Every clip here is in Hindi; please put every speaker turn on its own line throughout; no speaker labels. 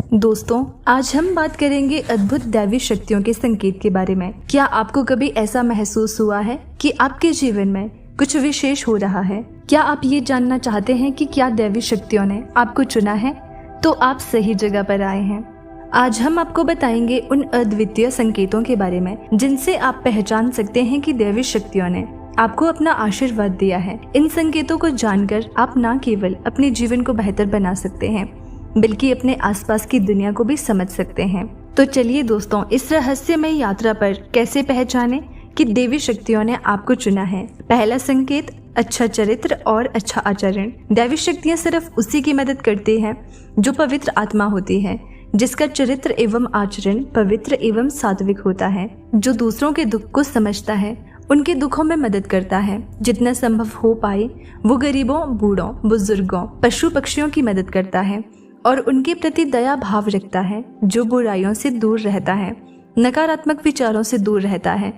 दोस्तों, आज हम बात करेंगे अद्भुत दैवी शक्तियों के संकेत के बारे में। क्या आपको कभी ऐसा महसूस हुआ है कि आपके जीवन में कुछ विशेष हो रहा है? क्या आप ये जानना चाहते हैं कि क्या दैवी शक्तियों ने आपको चुना है? तो आप सही जगह पर आए हैं। आज हम आपको बताएंगे उन अद्वितीय संकेतों के बारे में जिनसे आप पहचान सकते हैं कि दैवी शक्तियों ने आपको अपना आशीर्वाद दिया है। इन संकेतों को जानकर आप न केवल अपने जीवन को बेहतर बना सकते हैं बल्कि अपने आसपास की दुनिया को भी समझ सकते हैं। तो चलिए दोस्तों, इस रहस्यमय यात्रा पर कैसे पहचाने कि देवी शक्तियों ने आपको चुना है। पहला संकेत, अच्छा चरित्र और अच्छा आचरण। दैवी शक्तियाँ सिर्फ उसी की मदद करती हैं जो पवित्र आत्मा होती है, जिसका चरित्र एवं आचरण पवित्र एवं सात्विक होता है, जो दूसरों के दुख को समझता है, उनके दुखों में मदद करता है, जितना संभव हो पाए वो गरीबों, बूढ़ों, बुजुर्गों, पशु पक्षियों की मदद करता है और उनके प्रति दया भाव रखता है, जो बुराइयों से दूर रहता है, नकारात्मक विचारों से दूर रहता है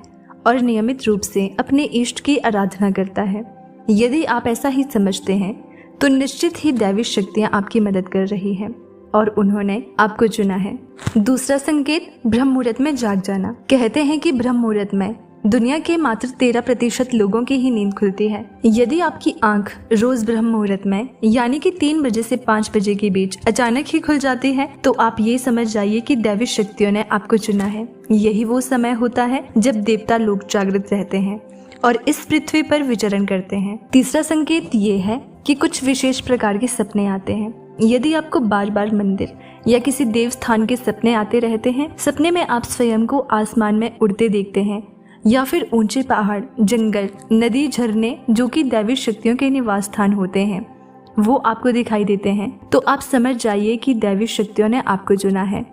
और नियमित रूप से अपने इष्ट की आराधना करता है। यदि आप ऐसा ही समझते हैं तो निश्चित ही दैवी शक्तियाँ आपकी मदद कर रही हैं और उन्होंने आपको चुना है। दूसरा संकेत, ब्रह्म मुहूर्त में जाग जाना। कहते हैं कि ब्रह्म मुहूर्त में दुनिया के मात्र 13% लोगों की ही नींद खुलती है। यदि आपकी आंख रोज ब्रह्म मुहूर्त में यानी कि 3 बजे से 5 बजे के बीच अचानक ही खुल जाती है तो आप ये समझ जाइए कि दैवी शक्तियों ने आपको चुना है। यही वो समय होता है जब देवता लोग जागृत रहते हैं और इस पृथ्वी पर विचरण करते हैं। तीसरा संकेत ये है कि कुछ विशेष प्रकार के सपने आते हैं। यदि आपको बार बार मंदिर या किसी देव स्थान के सपने आते रहते हैं, सपने में आप स्वयं को आसमान में उड़ते देखते हैं या फिर ऊंचे पहाड़, जंगल, नदी, झरने जो कि दैवी शक्तियों के निवास स्थान होते हैं, वो आपको दिखाई देते हैं, तो आप समझ जाइए कि दैवी शक्तियों ने आपको चुना है।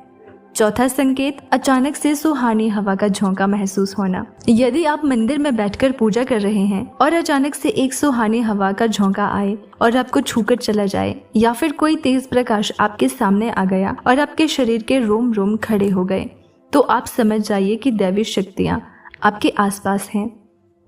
चौथा संकेत, अचानक से सुहानी हवा का झोंका महसूस होना। यदि आप मंदिर में बैठकर पूजा कर रहे हैं और अचानक से एक सुहानी हवा का झोंका आए और आपको छूकर चला जाए, या फिर कोई तेज प्रकाश आपके सामने आ गया और आपके शरीर के रोम रोम खड़े हो गए, तो आप समझ जाइए कि दैवी शक्तियाँ आपके आसपास हैं।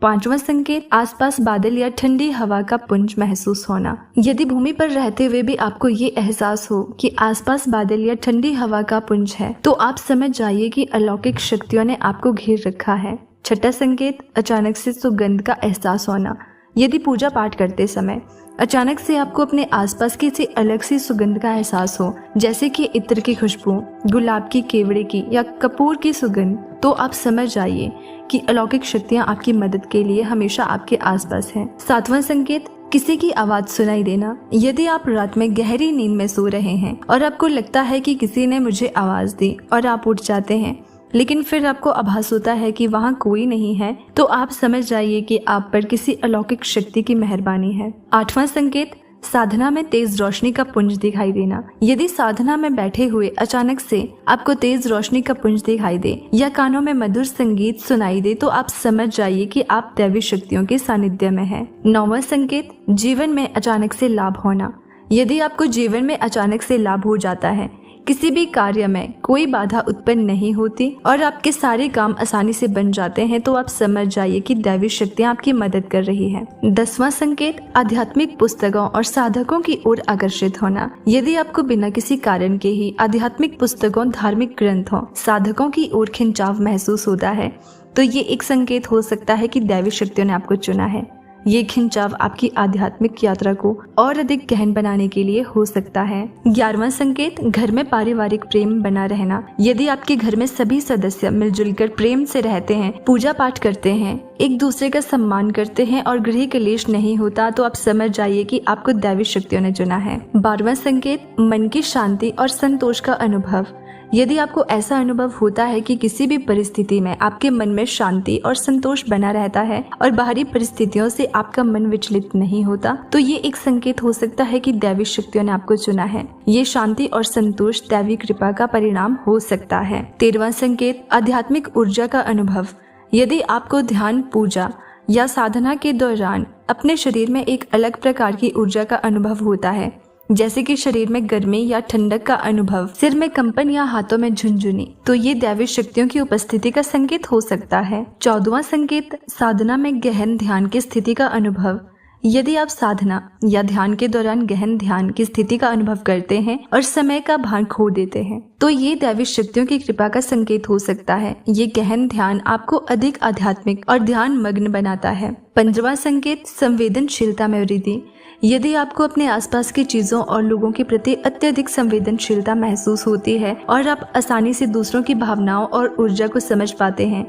पांचवा संकेत, आसपास बादल या ठंडी हवा का पुंज महसूस होना। यदि भूमि पर रहते हुए भी आपको ये एहसास हो कि आसपास बादल या ठंडी हवा का पुंज है, तो आप समझ जाइए कि अलौकिक शक्तियों ने आपको घेर रखा है। छठा संकेत, अचानक से सुगंध का एहसास होना। यदि पूजा पाठ करते समय अचानक से आपको अपने आसपास किसी अलग सी सुगंध का एहसास हो, जैसे कि इत्र की खुशबू, गुलाब की, केवड़े की या कपूर की सुगंध, तो आप समझ जाइए कि अलौकिक शक्तियाँ आपकी मदद के लिए हमेशा आपके आसपास हैं। सातवां संकेत, किसी की आवाज सुनाई देना। यदि आप रात में गहरी नींद में सो रहे हैं और आपको लगता है कि किसी ने मुझे आवाज दी और आप उठ जाते हैं, लेकिन फिर आपको आभास होता है कि वहाँ कोई नहीं है, तो आप समझ जाइए कि आप पर किसी अलौकिक शक्ति की मेहरबानी है। आठवां संकेत, साधना में तेज रोशनी का पुंज दिखाई देना। यदि साधना में बैठे हुए अचानक से आपको तेज रोशनी का पुंज दिखाई दे या कानों में मधुर संगीत सुनाई दे, तो आप समझ जाइए कि आप दैवी शक्तियों के सानिध्य में हैं। नौवां संकेत, जीवन में अचानक से लाभ होना। यदि आपको जीवन में अचानक से लाभ हो जाता है, किसी भी कार्य में कोई बाधा उत्पन्न नहीं होती और आपके सारे काम आसानी से बन जाते हैं, तो आप समझ जाइए कि दैवी शक्तियाँ आपकी मदद कर रही है। 10वां संकेत, आध्यात्मिक पुस्तकों और साधकों की ओर आकर्षित होना। यदि आपको बिना किसी कारण के ही आध्यात्मिक पुस्तकों, धार्मिक ग्रंथों, साधकों की ओर खिंचाव महसूस होता है, तो ये एक संकेत हो सकता है कि दैवी शक्तियों ने आपको चुना है। ये खिंचाव आपकी आध्यात्मिक यात्रा को और अधिक गहन बनाने के लिए हो सकता है। 11वां संकेत, घर में पारिवारिक प्रेम बना रहना। यदि आपके घर में सभी सदस्य मिलजुल कर प्रेम से रहते हैं, पूजा पाठ करते हैं, एक दूसरे का सम्मान करते हैं और गृह कलेश नहीं होता, तो आप समझ जाइए कि आपको दैवी शक्तियों ने चुना है। 12वां संकेत, मन की शांति और संतोष का अनुभव। यदि आपको ऐसा अनुभव होता है कि किसी भी परिस्थिति में आपके मन में शांति और संतोष बना रहता है और बाहरी परिस्थितियों से आपका मन विचलित नहीं होता, तो ये एक संकेत हो सकता है कि दैवी शक्तियों ने आपको चुना है। ये शांति और संतोष दैवी कृपा का परिणाम हो सकता है। 13वां संकेत, आध्यात्मिक ऊर्जा का अनुभव। यदि आपको ध्यान, पूजा या साधना के दौरान अपने शरीर में एक अलग प्रकार की ऊर्जा का अनुभव होता है, जैसे कि शरीर में गर्मी या ठंडक का अनुभव, सिर में कंपन या हाथों में झुनझुनी, तो ये दैवी शक्तियों की उपस्थिति का संकेत हो सकता है। 14वां संकेत, साधना में गहन ध्यान की स्थिति का अनुभव। यदि आप साधना या ध्यान के दौरान गहन ध्यान की स्थिति का अनुभव करते हैं और समय का भान खो देते हैं, तो ये दैवी शक्तियों की कृपा का संकेत हो सकता है। ये गहन ध्यान आपको अधिक आध्यात्मिक और ध्यान मग्न बनाता है। 15वां संकेत, संवेदनशीलता में वृद्धि। यदि आपको अपने आसपास की चीजों और लोगों के प्रति अत्यधिक संवेदनशीलता महसूस होती है और आप आसानी से दूसरों की भावनाओं और ऊर्जा को समझ पाते हैं,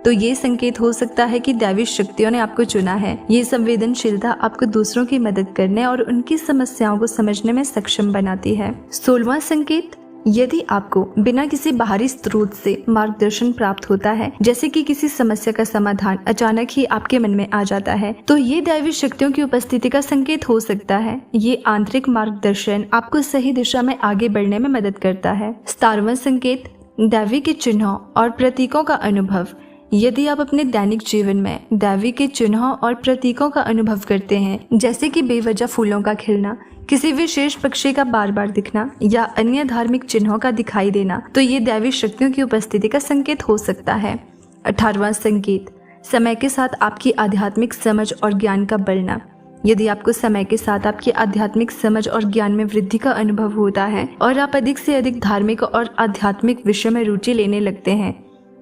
तो ये संकेत हो सकता है कि दैवी शक्तियों ने आपको चुना है। ये संवेदनशीलता आपको दूसरों की मदद करने और उनकी समस्याओं को समझने में सक्षम बनाती है। 16वां संकेत, यदि आपको बिना किसी बाहरी स्रोत से मार्गदर्शन प्राप्त होता है, जैसे कि किसी समस्या का समाधान अचानक ही आपके मन में आ जाता है, तो ये दैवी शक्तियों की उपस्थिति का संकेत हो सकता है। ये आंतरिक मार्गदर्शन आपको सही दिशा में आगे बढ़ने में मदद करता है। 17वां संकेत, दैवी के चिन्हों और प्रतीकों का अनुभव। यदि आप अपने दैनिक जीवन में दैवी के चिन्हों और प्रतीकों का अनुभव करते हैं, जैसे कि बेवजह फूलों का खिलना, किसी विशेष पक्षी का बार बार दिखना या अन्य धार्मिक चिन्हों का दिखाई देना, तो ये दैवी शक्तियों की उपस्थिति का संकेत हो सकता है। 18वां संकेत, समय के साथ आपकी आध्यात्मिक समझ और ज्ञान का बढ़ना। यदि आपको समय के साथ आपकी आध्यात्मिक समझ और ज्ञान में वृद्धि का अनुभव होता है और आप अधिक से अधिक धार्मिक और आध्यात्मिक विषय में रुचि लेने लगते हैं,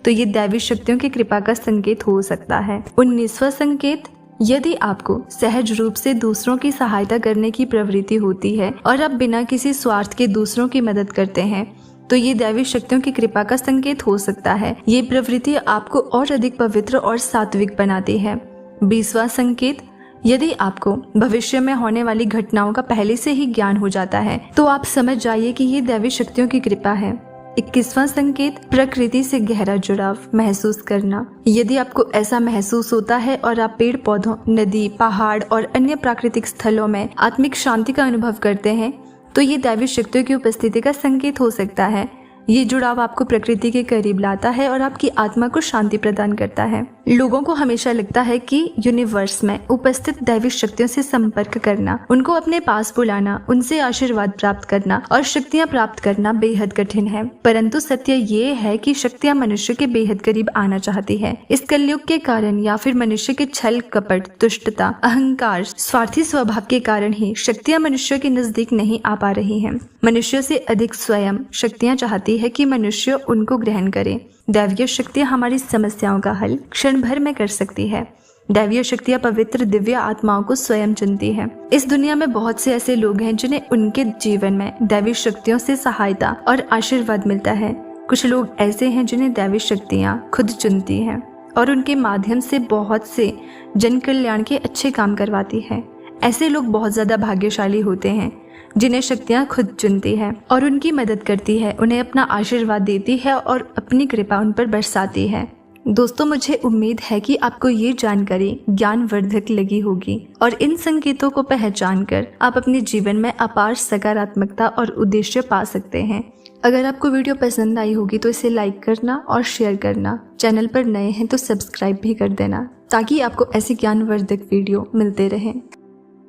तो ये दैवी शक्तियों की कृपा का संकेत हो सकता है। 19वां संकेत, यदि आपको सहज रूप से दूसरों की सहायता करने की प्रवृत्ति होती है और आप बिना किसी स्वार्थ के दूसरों की मदद करते हैं, तो ये दैवी शक्तियों की कृपा का संकेत हो सकता है। ये प्रवृत्ति आपको और अधिक पवित्र और सात्विक बनाती है। 20वां संकेत, यदि आपको भविष्य में होने वाली घटनाओं का पहले से ही ज्ञान हो जाता है, तो आप समझ जाइए कि ये दैवी शक्तियों की कृपा है। 21वां संकेत, प्रकृति से गहरा जुड़ाव महसूस करना। यदि आपको ऐसा महसूस होता है और आप पेड़ पौधों, नदी, पहाड़ और अन्य प्राकृतिक स्थलों में आत्मिक शांति का अनुभव करते हैं, तो ये दैवी शक्तियों की उपस्थिति का संकेत हो सकता है। ये जुड़ाव आपको प्रकृति के करीब लाता है और आपकी आत्मा को शांति प्रदान करता है। लोगों को हमेशा लगता है कि यूनिवर्स में उपस्थित दैवी शक्तियों से संपर्क करना, उनको अपने पास बुलाना, उनसे आशीर्वाद प्राप्त करना और शक्तियां प्राप्त करना बेहद कठिन है। परंतु सत्य ये है कि शक्तियां मनुष्य के बेहद करीब आना चाहती है। इस कलयुग के कारण या फिर मनुष्य के छल कपट, दुष्टता, अहंकार, स्वार्थी स्वभाव के कारण ही शक्तियां मनुष्य के नजदीक नहीं आ पा रही हैं। मनुष्य से अधिक स्वयं शक्तियां चाहती है कि मनुष्य उनको ग्रहण करे। दैवीय शक्तियां हमारी समस्याओं का हल क्षण भर में कर सकती है। दैवीय शक्तियां पवित्र दिव्य आत्माओं को स्वयं चुनती है। इस दुनिया में बहुत से ऐसे लोग हैं जिन्हें उनके जीवन में दैवी शक्तियों से सहायता और आशीर्वाद मिलता है। कुछ लोग ऐसे हैं जिन्हें दैवी शक्तियां खुद चुनती हैं और उनके माध्यम से बहुत से जन कल्याण के अच्छे काम करवाती है। ऐसे लोग बहुत ज्यादा भाग्यशाली होते हैं जिन्हें शक्तियां खुद चुनती है और उनकी मदद करती है, उन्हें अपना आशीर्वाद देती है और अपनी कृपा उन पर बरसाती है। दोस्तों, मुझे उम्मीद है कि आपको ये जानकारी ज्ञानवर्धक लगी होगी और इन संकेतों को पहचानकर आप अपने जीवन में अपार सकारात्मकता और उद्देश्य पा सकते हैं। अगर आपको वीडियो पसंद आई होगी तो इसे लाइक करना और शेयर करना। चैनल पर नए हैं तो सब्सक्राइब भी कर देना ताकि आपको ऐसी ज्ञानवर्धक वीडियो मिलते रहें।